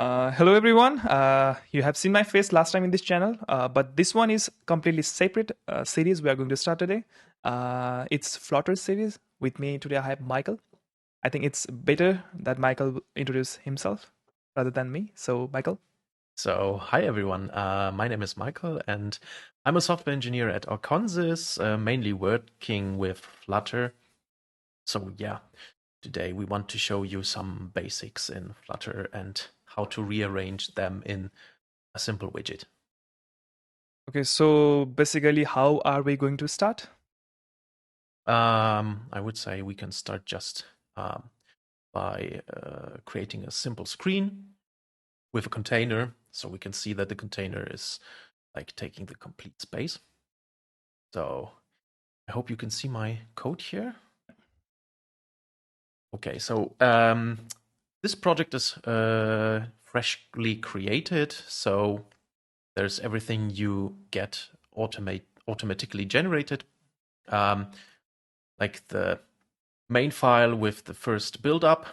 Hello everyone. You have seen my face last time in this channel, but this one is completely separate series we are going to start today. It's Flutter series. With me today I have Michael. I think it's better that Michael introduce himself rather than me. So Michael. So, hi everyone. My name is Michael, and I'm a software engineer at Arkansas, mainly working with Flutter. So, yeah, today we want to show you some basics in Flutter and how to rearrange them in a simple widget. Okay, so basically how are we going to start? I would say we can start just by creating a simple screen with a container, so we can see that the container is like taking the complete space. So I hope you can see my code here. Okay, so this project is freshly created, so there's everything you get automatically generated, like the main file with the first build up.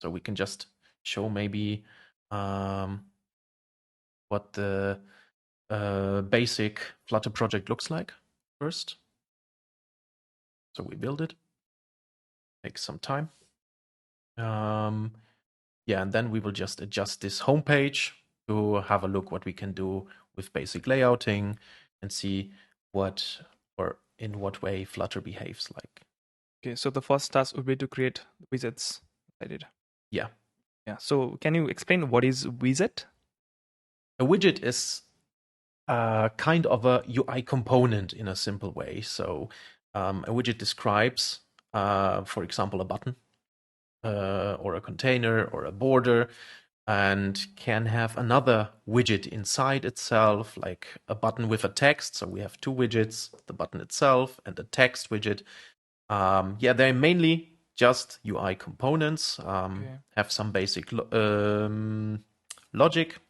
So we can just show maybe what the basic Flutter project looks like first. So we build it, takes some time. Yeah, and then we will just adjust this homepage to have a look what we can do with basic layouting and see what or in what way Flutter behaves like. Okay, so the first task would be to create widgets. I did. Yeah. Yeah. So can you explain what is widget? A widget is kind of a UI component in a simple way. So a widget describes, for example, a button or a container or a border, and can have another widget inside itself, like a button with a text. So we have two widgets, the button itself and a text widget. Yeah, they're mainly just UI components, Okay. have some basic logic,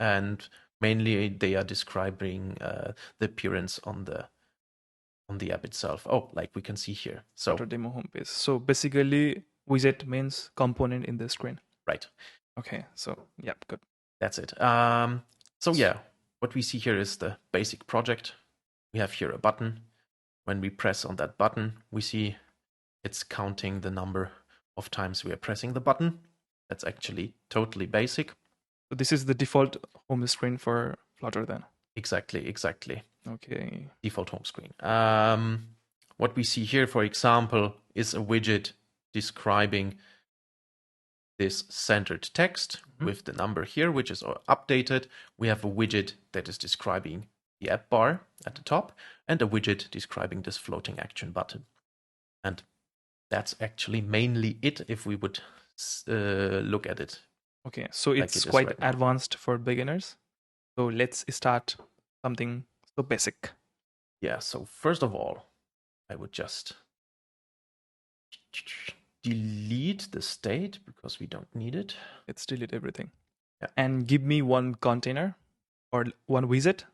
and mainly they are describing the appearance on the app itself. Oh, like we can see here. So Flutter demo homepage. So basically, widget means component in the screen. right. Okay, so yeah, good. That's it. So yeah, what we see here is the basic project. We have here a button. When we press on that button, we see it's counting the number of times we are pressing the button. That's actually totally basic. So this is the default home screen for Flutter then. Exactly. Okay. Default home screen. What we see here, for example, is a widget describing this centered text with the number here, which is updated. We have a widget that is describing the app bar at the top and a widget describing this floating action button. And that's actually mainly it if we would look at it. Okay, so Like it's it is quite right now. advanced for beginners. So let's start something so basic. Yeah, so first of all, I would just delete the state because we don't need it. Let's delete everything. Yeah. And give me one container or one widget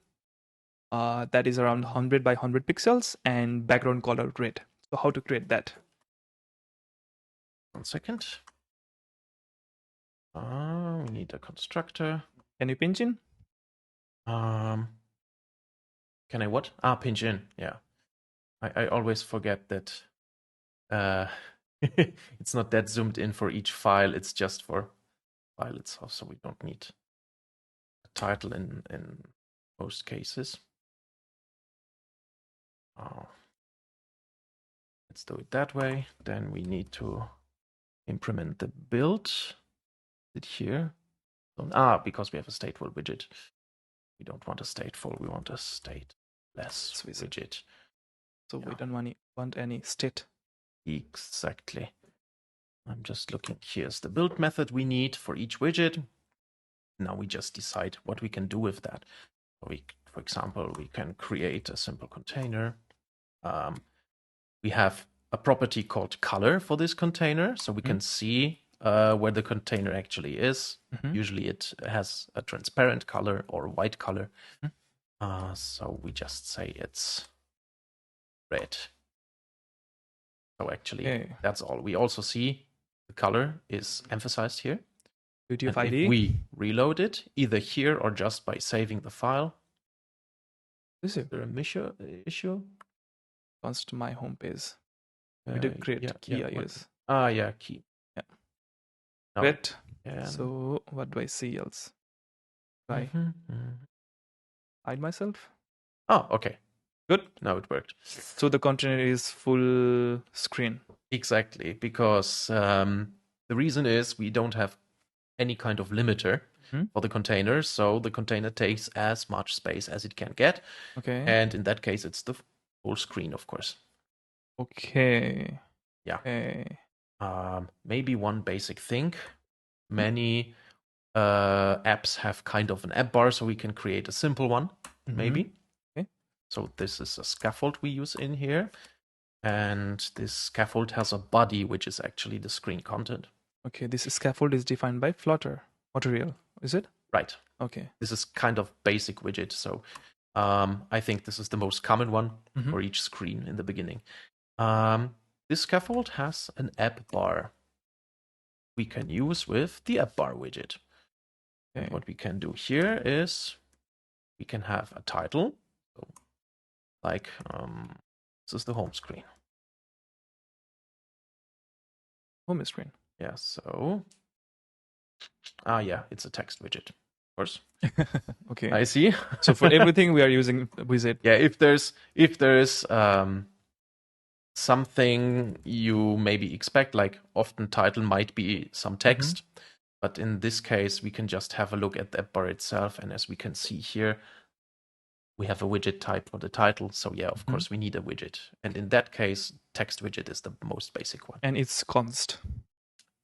that is around 100 by 100 pixels and background color red. So how to create that? 1 second. We need a constructor. Can you pinch in? Can I what? Pinch in. Yeah. I always forget that it's not that zoomed in for each file. It's just for file itself, so we don't need a title in most cases. Let's do it that way. Then we need to implement the build. It here. Because we have a stateful widget. We don't want a stateful. We want a stateless widget. So we don't want any state. Exactly. I'm just looking. Here's the build method we need for each widget. Now we just decide what we can do with that. For example, we can create a simple container. We have a property called color for this container, so we can see where the container actually is. Usually it has a transparent color or a white color. So we just say it's red. So actually, that's all. We also see the color is emphasized here. UTF And ID. if we reload it, either here or just by saving the file, Is is there a issue? const my home page. We did create key, I guess. Yeah, key. Yeah. Now Great. So what do I see else? Try hide myself. Oh, okay. Good. Now it worked. So the container is full screen. Exactly, because the reason is we don't have any kind of limiter for the container, so the container takes as much space as it can get. Okay. And in that case, it's the full screen, of course. Okay. Yeah. Okay. Maybe one basic thing. Many apps have kind of an app bar, so we can create a simple one, maybe. Okay. So this is a scaffold we use in here. And this scaffold has a body, which is actually the screen content. Okay, this scaffold is defined by Flutter material, is it? Right. Okay. This is kind of basic widget. So I think this is the most common one for each screen in the beginning. This scaffold has an app bar we can use with the app bar widget. Okay. And what we can do here is we can have a title. So, like, this is the home screen. Home screen. Yeah, so. Yeah, it's a text widget, of course. Okay. I see. So for everything we are using Widget. Yeah, if there's something you maybe expect, like often title might be some text, but in this case we can just have a look at the app bar itself, and as we can see here, we have a widget type for the title. So yeah, of course we need a widget, and in that case, text widget is the most basic one. And it's const.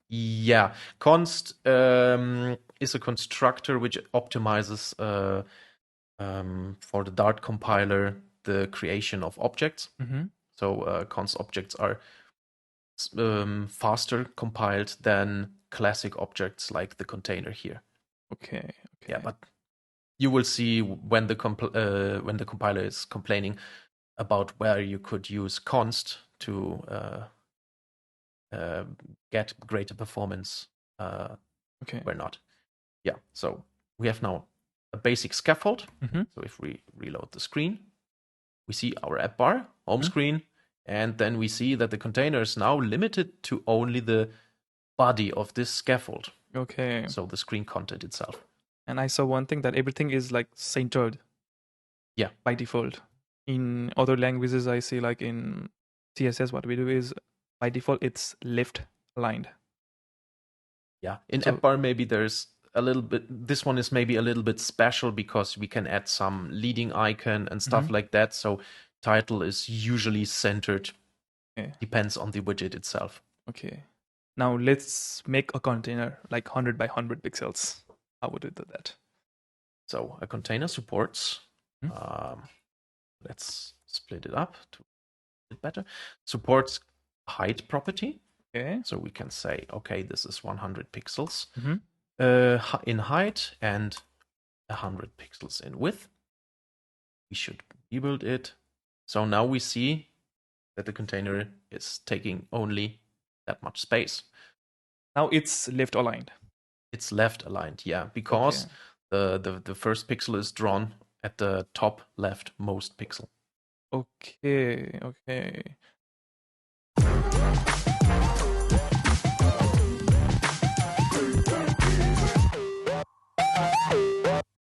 Yeah, const is a constructor which optimizes for the Dart compiler the creation of objects. So const objects are faster compiled than classic objects like the container here. Okay. Yeah, but you will see when the compiler is complaining about where you could use const to get greater performance. Okay. Where not. Yeah, so we have now a basic scaffold. So if we reload the screen, we see our app bar, home screen, and then we see that the container is now limited to only the body of this scaffold. Okay. So the screen content itself. And I saw one thing that everything is like centered. Yeah. By default. In other languages, I see like in CSS, what we do is by default it's left aligned. Yeah. In app bar, maybe there's a little bit. This one is maybe a little bit special because we can add some leading icon and stuff like that. So title is usually centered. Okay. Depends on the widget itself. Okay. Now let's make a container like 100 by 100 pixels. How would we do that? So a container supports. Let's split it up to a bit better. Supports height property. Okay. So we can say, okay, this is 100 pixels in height and 100 pixels in width. We should rebuild it. So now we see that the container is taking only that much space. Now it's left aligned. It's left aligned, yeah, because the first pixel is drawn at the top leftmost pixel. Okay.